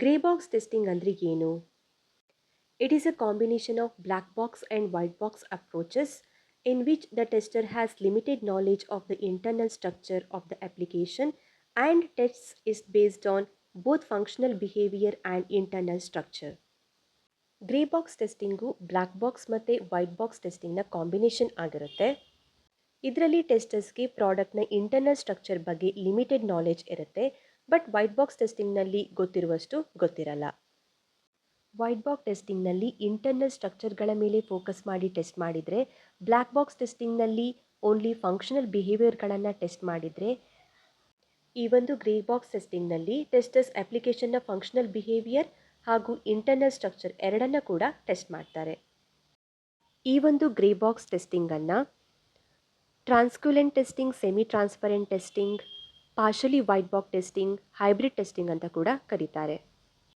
Grey box testing ಅಂದ್ರೆ ಏನು? It is a combination of black box and white box approaches in which the tester has limited knowledge of the internal structure of the application and tests is based on both functional behavior and internal structure. Grey box testing black box ಮತ್ತು white box ಟೆಸ್ಟಿಂಗ್ನ combination ಆಗಿರುತ್ತೆ. ಇದರಲ್ಲಿ ಟೆಸ್ಟರ್ಸ್ಗೆ ಪ್ರಾಡಕ್ಟ್ನ internal structure ಬಗ್ಗೆ limited knowledge ಇರುತ್ತೆ, but white box ಟೆಸ್ಟಿಂಗ್ನಲ್ಲಿ ಗೊತ್ತಿರುವಷ್ಟು ಗೊತ್ತಿರಲ್ಲ. ವೈಟ್ ಬಾಕ್ಸ್ ಟೆಸ್ಟಿಂಗ್ನಲ್ಲಿ ಇಂಟರ್ನಲ್ ಸ್ಟ್ರಕ್ಚರ್ಗಳ ಮೇಲೆ ಫೋಕಸ್ ಮಾಡಿ ಟೆಸ್ಟ್ ಮಾಡಿದರೆ, ಬ್ಲ್ಯಾಕ್ ಬಾಕ್ಸ್ ಟೆಸ್ಟಿಂಗ್ನಲ್ಲಿ ಓನ್ಲಿ ಫಂಕ್ಷನಲ್ ಬಿಹೇವಿಯರ್ಗಳನ್ನು ಟೆಸ್ಟ್ ಮಾಡಿದರೆ, ಈ ಒಂದು ಗ್ರೇ ಬಾಕ್ಸ್ ಟೆಸ್ಟಿಂಗ್ನಲ್ಲಿ ಟೆಸ್ಟರ್ಸ್ ಅಪ್ಲಿಕೇಶನ್ನ ಫಂಕ್ಷನಲ್ ಬಿಹೇವಿಯರ್ ಹಾಗೂ ಇಂಟರ್ನಲ್ ಸ್ಟ್ರಕ್ಚರ್ ಎರಡನ್ನ ಕೂಡ ಟೆಸ್ಟ್ ಮಾಡ್ತಾರೆ. ಈ ಒಂದು ಗ್ರೇ ಬಾಕ್ಸ್ ಟೆಸ್ಟಿಂಗನ್ನು ಟ್ರಾನ್ಸ್ಕ್ಯುಲೆಂಟ್ testing, semi transparent testing, partially white box testing, hybrid testing ಅಂತ ಕೂಡ ಕರೀತಾರೆ.